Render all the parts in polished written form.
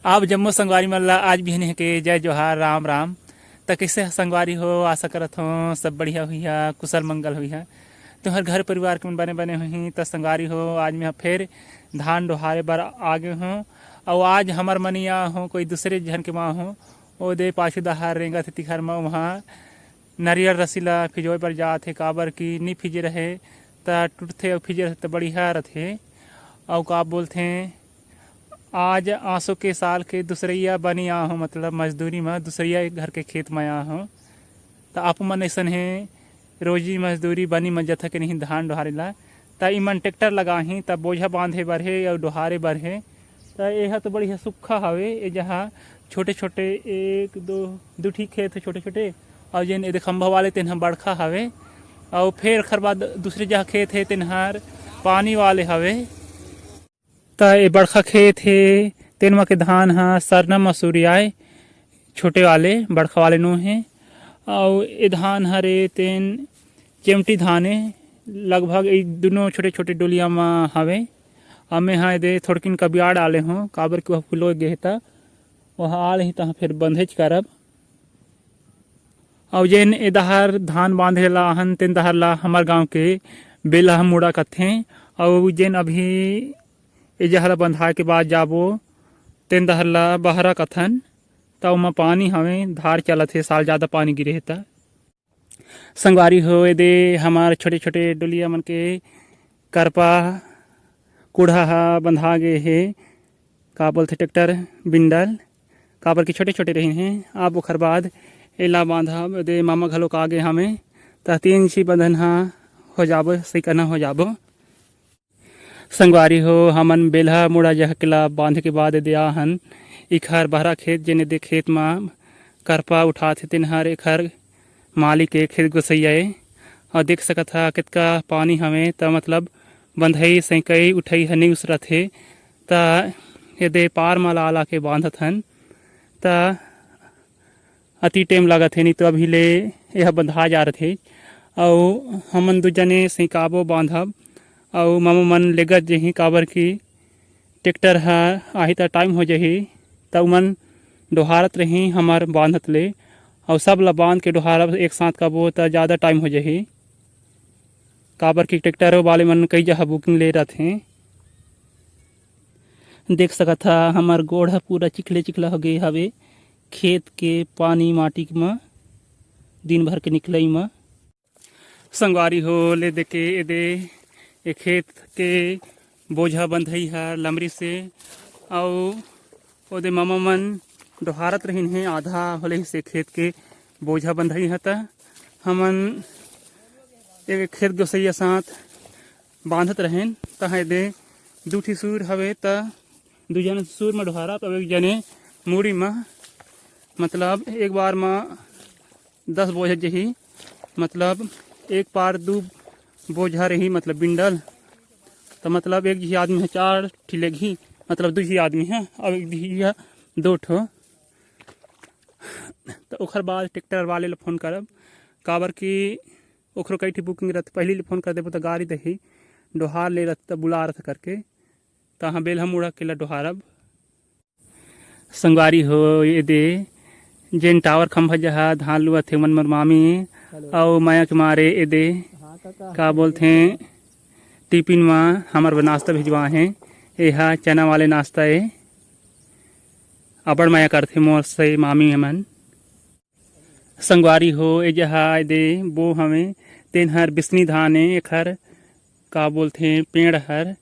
आप जम्मो संगवारी मन ला आज भी के जय जोहार राम राम। त कैसे संगवारी हो, आशा करत हो सब बढ़िया हुई है, कुशल मंगल हुई है। तुम्हार घर परिवार के मन बने बने हुई त संगवारी हो। आज मैं फिर धान डोहारे बर आगे हूँ और आज हमार मनिया हो कोई दूसरे जन के माँ हो ओ दे पाछू दहार रेंगा थे तिखर में वहाँ नारियल रसीला फिजोए पर जात है काबर की नी फिजे रहे त टूटते और फिजे तो बढ़िया रथे। और का बोलते आज आंसू के साल के दूसरिया बनी आ हो, मतलब मजदूरी में दूसरिया घर के खेत में आ हो। तो आप मन ऐसा है रोजी मजदूरी बनी में जथा के नहीं धान डोहारे ला त इमन ट्रैक्टर लगा ही तब बोझा बांधे बर है और डोहारे बर है। तो यह तो बढ़िया सुखा हवे ये जहाँ छोटे छोटे एक दो ठीक खेत है छोटे छोटे और जिन ये खंभा वाले तेन बड़खा हवे और फिर खर बाद दूसरे जहाँ खेत है तेनहार पानी वाले हवे। त ये बड़खा खेत है तेनमा के धान हा सरना मसूरी आए छोटे वाले बड़खा वाले नो है और ये धान हरे तेन चिमटी धान है लगभग ये दोनों छोटे छोटे डोलिया में हवे। हमें हाँ दे थोड़किन कबियाड़ आले हों काबर के वह फुलो गे था वहाँ आले ही तहाँ फिर बंधेज करब। और जेन ए दहार धान बांधे ला हन तेन दहार ला हमार गांव के बेला मुड़ा कथे और जेन अभी ए जहला बंधा के बाद जाबो तेन दहर ला बहरा कथन तब में पानी हमें धार चलत है साल ज़्यादा पानी गिरे था। संगवारी हो दे हमारे छोटे छोटे डोलिया मन के करपा कूढ़ा हा बंधा गे है का बोलते ट्रैक्टर बिंडल काबर के छोटे छोटे रहे हैं। आप ओखर बाद एला बांधा दे मामा घलोक आगे हमें त 3 सी बंधन हा हो जाबो सही करना हो जाबो। संगवारी हो हमन बेलहा मुड़ा जहकला बांधे के बाद दिया हन इखर बहरा खेत जेने दे खेत में करपा उठाते तेनहर एखर मालिक के खेत गोसैया और देख सकत हा कितका पानी हमें त मतलब बंधई सैकई उठई हनी उसरत है त यदे पार में ला के बांधत हन त अति टेम लागत है नहीं तो अभी ले यह बंधा जा रहे और हमन दो जने सैकाबो बांधब और मामा मन लेगत जही काबर की ट्रैक्टर हा आही त टाइम हो जही तब मन डोहारत रही हमार बांधत ले और सब ला बांध के डोहारब एक साथ कबो त ज़्यादा टाइम हो जही काबर की ट्रैक्टर वाले मन कई जगह बुकिंग ले रथे। देख सकत हा हमार गोड़ हा पूरा चिखले चिखला हो गए हवे खेत के पानी माटी में दिन भर के निकलई में। संगवारी हो ले देखे दे ये खेत के बोझा बंधई है लमरी से और ओदे मामा मन डोहारत रहीन है आधा होले से खेत के बोझा बंधई है त हमन एक खेत गोसैया साथ बांधत रहें तहाँ दे दूठी सूर हवे त दू जन सूर में डोहारा तब एक जने मूड़ी में मतलब एक बार में 10 बोझा जही मतलब एक पार 2 बोझा रही मतलब बिंडल तो मतलब एक जी आदमी है 4 ठिलेगी मतलब 2 जी आदमी है और एक जी 2 ठो। तो ओखर बाद ट्रैक्टर वाले ला फोन करब काबर की ओखरो कई ठी बुकिंग रहते पहले ले फोन कर देबो तो गाड़ी दही डोहार ले रहता बुला रहा करके तहाँ बेल हम उड़ा के ला डोहारब। संगवारी हो ये दे जेन टावर खंभा जहा धान लुआ थे मन मामी और माया के मारे ए दे का बोलते टिफिन में हमार नाश्ता भिजवा है यह चना वाले नाश्ता है अबड़ माया करते मोर से मामी हमन। संगवारी हो ए जहा दे वो हमें तेन हर बिस्नी धान है एखर का बोलते पेड़ हर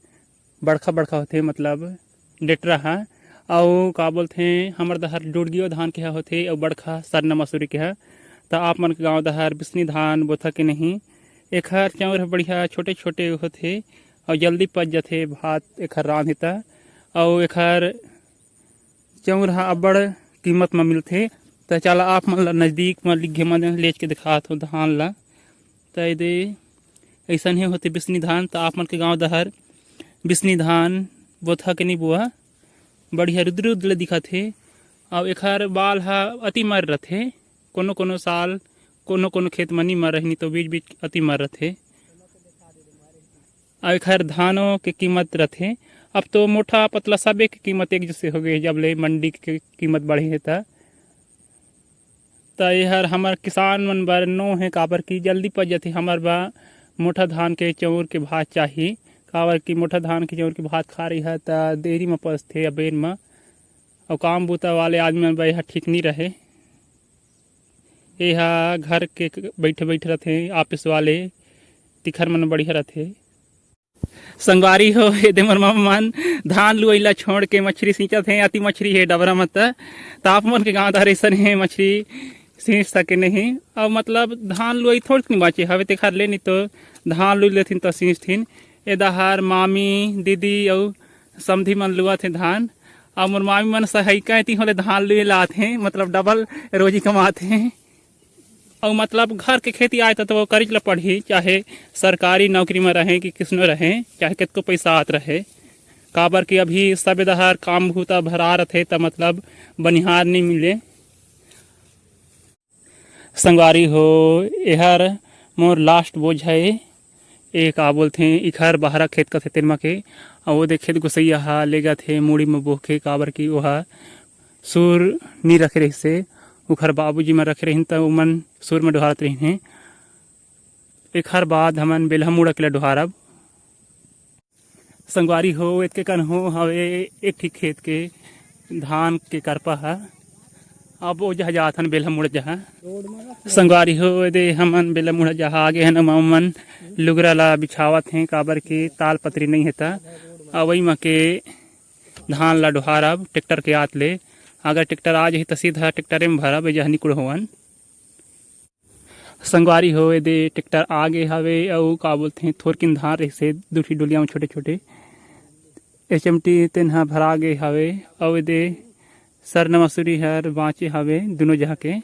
बड़खा बड़खा होते मतलब डेटरा है और का बोलते हमर दहर डोडगियो धान के होते और बड़खा सरना मसूरी के है। तो आप मन के गाँव दहर बिस्नी धान बोथा के नहीं एखर चाउर बढ़िया छोटे छोटे होते और जल्दी पच जाते भात एखर रांधता और एखर चाउर हा अब्बड़ कीमत में मिलते। तो चला आप मन ला नज़दीक में लिखे मन लेच के दिखात हो धान ला तो ये ऐसा ही होते बिस्नी धान। तो आप मन के गाँव दहर बिस्नी धान बोथा के नहीं बुआ बढ़िया रुद्र रुद्र दिखत है और एखर बाल हा अति मर रथे कोनो कोनो साल कोनो कोनो खेत में नहीं मर रही तो बीच बीच अति मर रथे और एखर धानों के कीमत रथे अब तो मोटा पतला सबे की कीमत एक जैसे हो गई जब ले मंडी की कीमत बढ़ी है त यहर हमार किसान मन बर नो है काबर की जल्दी पच जाती हमार बा मोटा धान के चौर के भात चाहिए काबर की मोटा धान के चौर के भात खा रही है त देरी में पचथे अबेर में और काम बूता वाले आदमी मन यह ठीक नहीं रहे यह घर के बैठे बैठे रहते ऑफिस वाले तिखर मन बढ़िया रहते संगवारी हो दे मोर मन धान लुइला छोड़ के मछली सींचत है अति मछली है डबरा मत ताप मन के गाँव धार ऐसा है मछली सींच सके नहीं और मतलब धान लुई थोड़ी नहीं बाचे हवे तेखर ले नहीं तो धान लुई लेथिन तो सींचथिन ए दहार मामी दीदी और समधी मन लुआ थे धान और मोर मामी मन सहायिका ती होले धान लुए लाते मतलब डबल रोजी कमाते हैं और मतलब घर के खेती आए तो वो करीच ला पढ़ी चाहे सरकारी नौकरी में रहे कि किसनो रहे चाहे कितको पैसा आत रहे काबर कि अभी सब दहार काम भूता भरा रहे तो मतलब बनिहार नहीं मिले संगवारी हो एहर मोर लास्ट बोझ है एक आ बोलते इखर बाहरा खेत का थे तेरमा के और वो दे खेत गुसैया हा ले गए थे मूड़ी में बोखे काबर की वह सुर नहीं रखे रही से उखर बाबूजी में रखे रही तो उमन सुर में डोहारत रही हैं एक हर बाद हमन बेलहा मुड़ा के डोहारब संगवारी हो इतके कन हो हवे एक ठीक खेत के धान के करपा है अब वो जहाँ जाथन बेलहा मुड़ जहाँ संगवारी हो दे हमन बेलहा मुड़ जहाँ आगे है न मन लुगरा ला बिछावत हैं काबर की ताल पतरी नहीं है वही में के धान ला डोहारब टेक्टर के आत ले अगर टेक्टर आ जाही तो सीधा टेक्टरे में भरब जहाँ निकुड़ होवन संगवारी हो दे टेक्टर आगे हवे और का बोलते हैं थोरकिन धान रही से दूसरी डोलिया में छोटे छोटे एचएमटी तेनहा भरा गे हवे और दे सरना मसूरी हर बाँचे हवे दोनों जहाँ के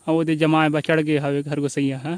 और दे जमाए बचड़ गे हवे घर गोसैया हा